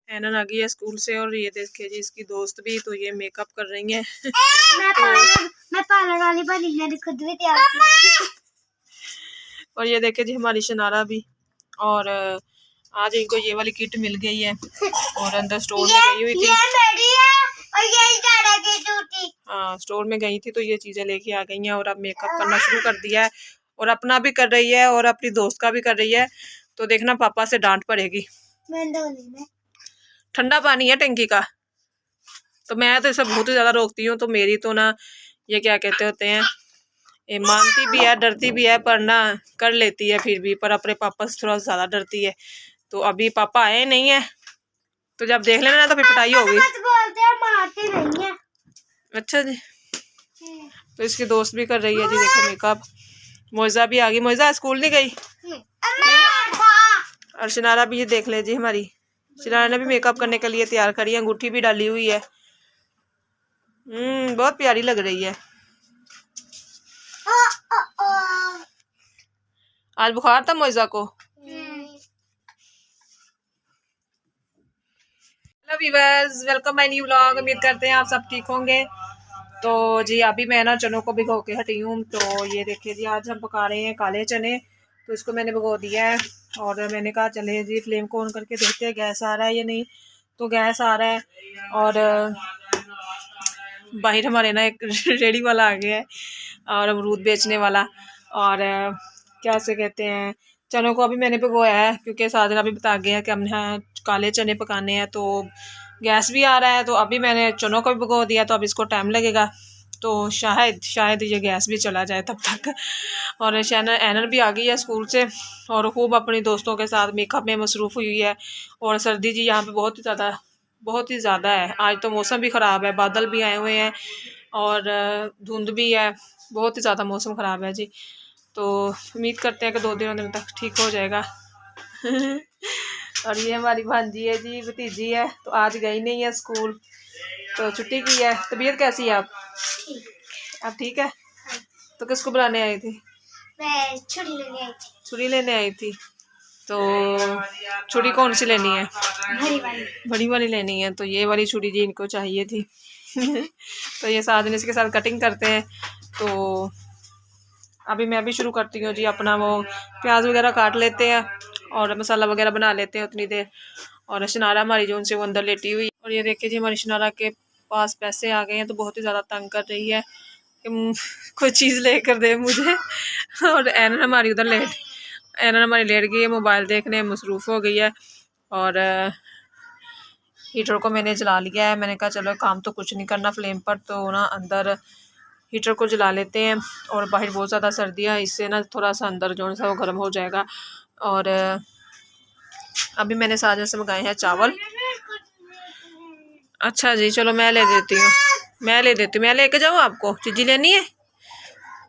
एनन आ गई है स्कूल से और ये देखिए जी इसकी दोस्त भी, तो ये मेकअप कर रही हैं। मैं पार्लर वाली बनी, मैंने खुद भी तैयार की। और ये देखिए जी हमारी शनारा भी, और आज इनको ये वाली किट मिल गई है और अंदर स्टोर में गई हुई थी। ये मेरी है और ये दादा की टूटी। हाँ, स्टोर में गई थी तो ये चीजें लेके आ गई हैं और अब मेकअप करना शुरू कर दिया है और अपना भी कर रही है और अपनी दोस्त का भी कर रही है। तो देखना पापा से डांट पड़ेगी। ठंडा पानी है टंकी का, तो मैं तो इसे बहुत ही ज्यादा रोकती हूँ। तो मेरी तो ना ये क्या कहते होते हैं, ये मानती भी है डरती भी है, पर ना कर लेती है फिर भी, पर अपने पापा से थोड़ा ज्यादा डरती है। तो अभी पापा आए नहीं है, तो जब देख लेना तो फिर पिटाई होगी। बोलते हैं मारते नहीं है। अच्छा जी, तो इसकी दोस्त भी कर रही है जी, देखो मेकअप। मोइजा भी आ गई, मोइजा स्कूल नहीं गई। और शनारा भी ये देख ले जी हमारी शनारा ने भी मेकअप करने के लिए तैयार करी है, अंगूठी भी डाली हुई है। बहुत प्यारी लग रही है। आज बुखार था मोइजा को। Hello viewers, welcome my new vlog. उम्मीद करते हैं आप सब ठीक होंगे। तो जी अभी मैं ना चनों को भिगो के हटी हूँ। तो ये देखिए जी आज हम पका रहे हैं काले चने। तो इसको मैंने भिगो दिया है और मैंने कहा चले जी फ्लेम को ऑन करके देखते हैं गैस आ रहा है या नहीं। तो गैस आ रहा है और बाहर हमारे ना एक रेडी वाला आ गया है और अमरूद बेचने वाला। और क्या से कहते हैं, चनों को अभी मैंने भिगोया है क्योंकि साजना भी बता गया कि हमने काले चने पकाने हैं। तो गैस भी आ रहा है, तो अभी मैंने चनों को भी भिगो दिया, तो अब इसको टाइम लगेगा। तो शायद ये गैस भी चला जाए तब तक। और एनर भी आ गई है स्कूल से और खूब अपनी दोस्तों के साथ मेकअप में मसरूफ़ हुई है। और सर्दी जी यहाँ पे बहुत ही ज़्यादा है। आज तो मौसम भी ख़राब है, बादल भी आए हुए हैं और धुंध भी है, बहुत ही ज़्यादा मौसम ख़राब है जी। तो उम्मीद करते हैं कि 2 दिन तक ठीक हो जाएगा। और ये हमारी भांजी है जी, भतीजी है, तो आज गई नहीं है स्कूल, तो छुट्टी की है। तबीयत कैसी है आप ठीक है? तो किसको बुलाने आई थी? मैं छुरी लेने आई थी। तो छुरी कौन सी लेनी है? बड़ी वाली लेनी है। तो ये वाली छुरी जी इनको चाहिए थी। तो ये साथ इसके साथ कटिंग करते हैं। तो अभी मैं भी शुरू करती हूँ जी अपना वो प्याज वगैरह काट लेते हैं और मसाला वगैरह बना लेते हैं उतनी देर। और शनारा हमारी जो उनसे वो अंदर लेटी हुई। और ये देखिए जी हमारी शनारा के पास पैसे आ गए हैं, तो बहुत ही ज़्यादा तंग कर रही है कि कोई चीज़ लेकर दे मुझे। और एनन हमारी लेट गई है, मोबाइल देखने मसरूफ़ हो गई है। और हीटर को मैंने जला लिया है। मैंने कहा चलो काम तो कुछ नहीं करना फ्लेम पर, तो ना अंदर हीटर को जला लेते हैं। और बाहर बहुत ज़्यादा सर्दी है, इससे ना थोड़ा सा अंदर जो है वो गर्म हो जाएगा। और अभी मैंने साजन से मंगाए हैं चावल। अच्छा जी, चलो मैं ले देती हूँ, मैं लेके जाऊँ आपको चीज़ी लेनी है।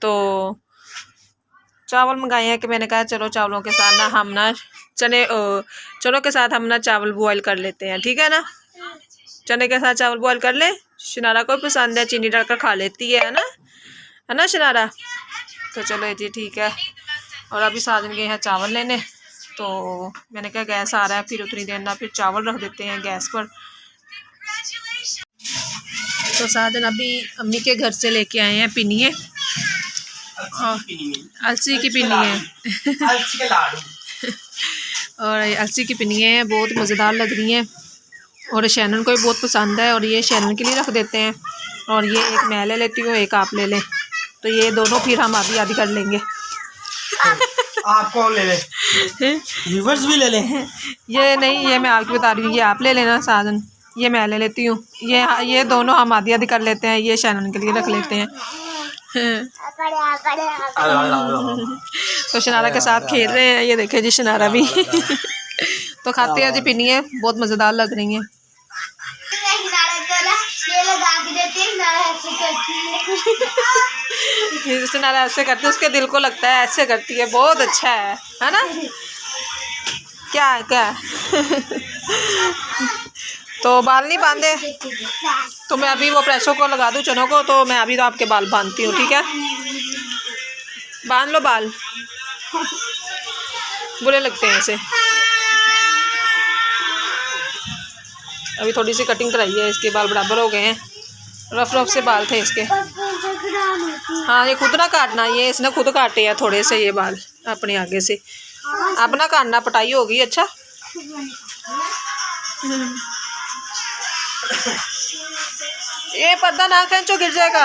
तो चावल मंगाए हैं कि मैंने कहा चलो चावलों के साथ ना हम ना चनों के साथ हम ना चावल बॉयल कर लेते हैं, ठीक है ना? चने के साथ चावल बॉयल कर ले। शनारा को पसंद है, चीनी डालकर खा लेती है ना शनारा? तो चलो जी ठीक है। और अभी साजन गए हैं चावल लेने, तो मैंने कहा गैस आ रहा है, फिर उतनी देर ना फिर चावल रख देते हैं गैस पर। तो साजन अभी अम्मी के घर से लेके आए हैं पिनिए, अलसी की पिनी है। और अलसी की पिनिए हैं, बहुत मज़ेदार लग रही हैं और शैनन को भी बहुत पसंद है। और ये शैनन के लिए रख देते हैं और ये एक मैं ले लेती हूँ, एक आप ले लें, तो ये दोनों फिर हम आधी आधी कर लेंगे। आप कौन ले ले? व्यूअर्स भी ले लें? ये नहीं, ये मैं आपको बता रही हूँ, ये आप ले लेना साजन, ये मैं ले लेती हूँ। ये दोनों हम आधी आधी कर लेते हैं, ये शैनन के लिए रख लेते हैं। तो शनारा के साथ खेल रहे हैं, ये देखे जी शनारा भी। तो खाते हैं जी पिनिए, बहुत मज़ेदार लग रही हैं। शनारा ऐसे करती है, उसके दिल को लगता है ऐसे करती है, बहुत अच्छा है ना? क्या तो बाल नहीं बांधे, तो मैं अभी वो प्रेशर को लगा दूँ चनों को, तो मैं अभी तो आपके बाल बांधती हूँ, ठीक है? बांध लो बाल, बुरे लगते हैं ऐसे। अभी थोड़ी सी कटिंग कराई है, इसके बाल बराबर हो गए हैं। रफ रफ से बाल थे इसके। हाँ ये खुद ना काटना, ये इसने खुद काटे हैं थोड़े से ये बाल अपने आगे से। अब ना काटना, पटाई होगी। अच्छा ये पर्दा ना खींचो, गिर जाएगा।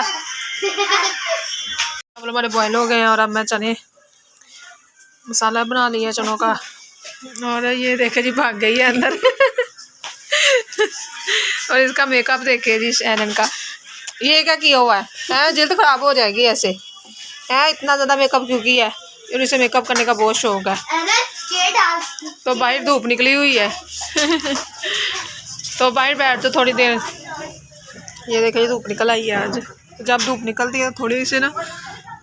अब हमारे बॉयल हो गए हैं और अब मैं चने मसाला बना लिया चनों का। और ये देखे जी भाग गई है अंदर। और इसका मेकअप देखे जी शैनन का, ये क्या किया हुआ है? जल्द खराब हो जाएगी ऐसे है। इतना ज़्यादा मेकअप क्यों किया है? और इसे मेकअप करने का बहुत शौक है। तो बाहर धूप निकली हुई है। तो बाहर बैठ तो थोड़ी देर। ये देखिए धूप निकल आई है आज। जब धूप निकलती है थोड़ी सी ना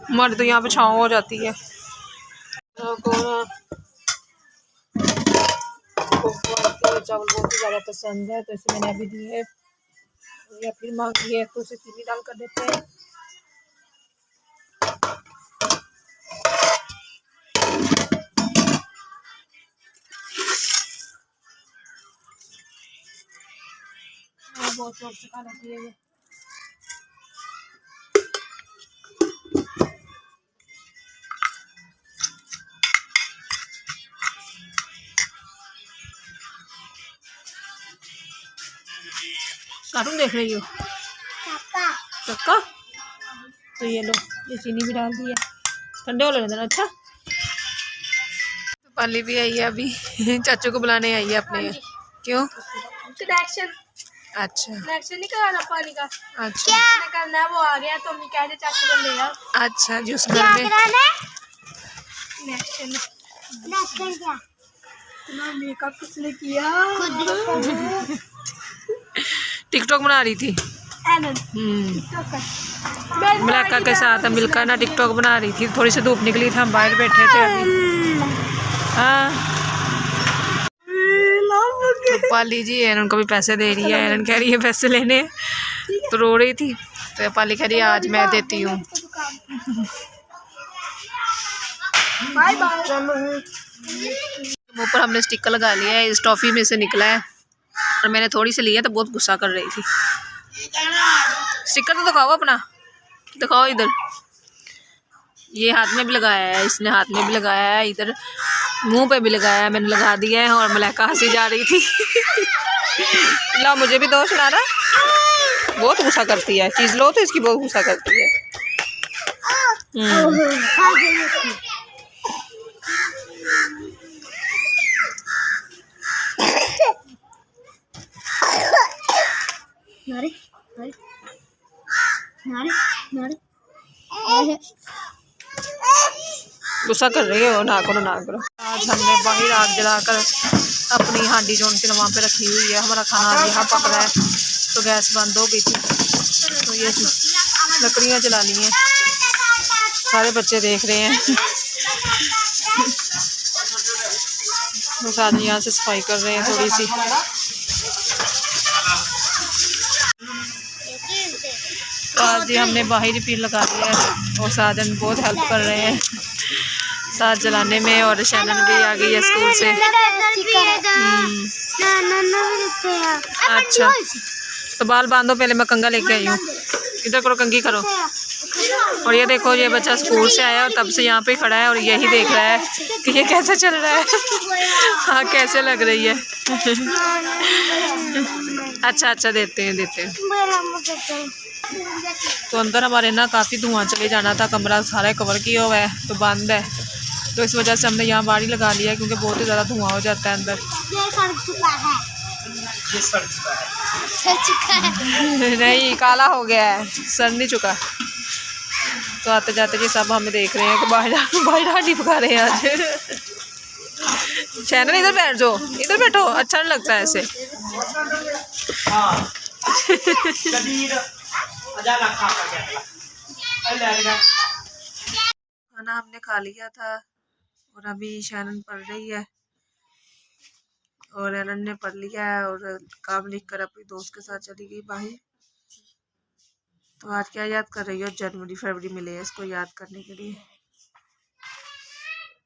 हमारे तो यहाँ पे छाँव हो जाती है। चावल बहुत ही ज़्यादा पसंद है तो इसे मैंने अभी दी है, या फिर मांगी है तो उसे चीनी डाल कर देते हैं। बहुत शौक से खा लेती है ये। कार्टून देख रही हो? चक्का तो ये लो, ये चीनी भी डाल दी है, ठंडे हो लेने देना। अच्छा तो पाली भी आई है अभी। चाचू को बुलाने आई है अपने। क्यों? कनेक्शन अच्छा नहीं कराना पानी का। अच्छा करना वो आ गया तो कह दे चाचू को ले आओ। अच्छा जी उस घर में मेकअप किसने किया? टिकटॉक बना रही थी। मलाइका के साथ मिलकर ना टिकटॉक बना रही थी। थोड़ी सी धूप निकली थी, हम बाहर बैठे थे अभी। हाँ तो पाली जी एनन को भी पैसे दे रही है। एनन कह रही है पैसे लेने, तो रो रही थी। तो पाली कह रही है आज मैं देती हूँ। Bye bye. मुँह पर हमने स्टिकर लगा लिया है, इस टॉफ़ी में से निकला है और मैंने थोड़ी सी ली है तो बहुत गुस्सा कर रही थी। स्टिकर तो दिखाओ अपना, दिखाओ इधर। ये हाथ में भी लगाया है, इसने हाथ में भी लगाया है, इधर मुंह पे भी लगाया है, मैंने लगा दिया है। और मलाइका हंसी जा रही थी। ला मुझे भी दो सुनाना। बहुत गुस्सा करती है, चीज़ लो तो इसकी बहुत गुस्सा करती है। नारे नारे नारे नारे गुस्सा कर रही हो, ना करो ना करो। आज हमने बाहर आग जलाकर अपनी हांडी जो उनके वहाँ पे रखी हुई है। हमारा खाना यहाँ पक रहा है तो गैस बंद हो गई थी, तो ये लकड़ियाँ जला ली हैं। सारे बच्चे देख रहे हैं। तो साथ यहाँ से सफाई कर रहे हैं थोड़ी सी। तो आज ये हमने बाहर ही पीर लगा दिया है और साजन बहुत हेल्प कर रहे हैं साथ जलाने में। और शैनन भी आ गई है स्कूल से। अच्छा तो बाल बांधो, पहले मैं कंघा लेके आई हूँ। इधर करो, कंघी करो। और ये देखो ये बच्चा स्कूल से आया और तब से यहाँ पे खड़ा है और यही देख रहा है कि ये कैसे चल रहा है। हाँ कैसे लग रही है। अच्छा अच्छा देते हैं देते हैं। तो अंदर हमारे ना काफ़ी धुआं चले जाना था, कमरा सारा कवर किया हुआ है तो बंद है, तो इस वजह से हमने यहाँ बाड़ी लगा लिया है क्योंकि बहुत ही ज़्यादा धुआं हो जाता है अंदर। नहीं काला हो गया है, सड़ नहीं चुका। तो आते जाते जी सब हमें देख रहे हैं कि बाहर हांडी पका रहे हैं आज। शैनन इधर बैठ जाओ, इधर बैठो, अच्छा नहीं लगता है ऐसे। खाना हमने खा लिया था और अभी शैनन पढ़ रही है और एलन ने पढ़ लिया है और काम लिख कर अपनी दोस्त के साथ चली गई बाहर। तो आज क्या याद कर रही हो? जनवरी फरवरी मिले है इसको याद करने के लिए।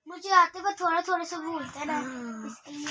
मुझे आते पर थोड़ा थोड़ा सा भूलता है ना, इसके लिए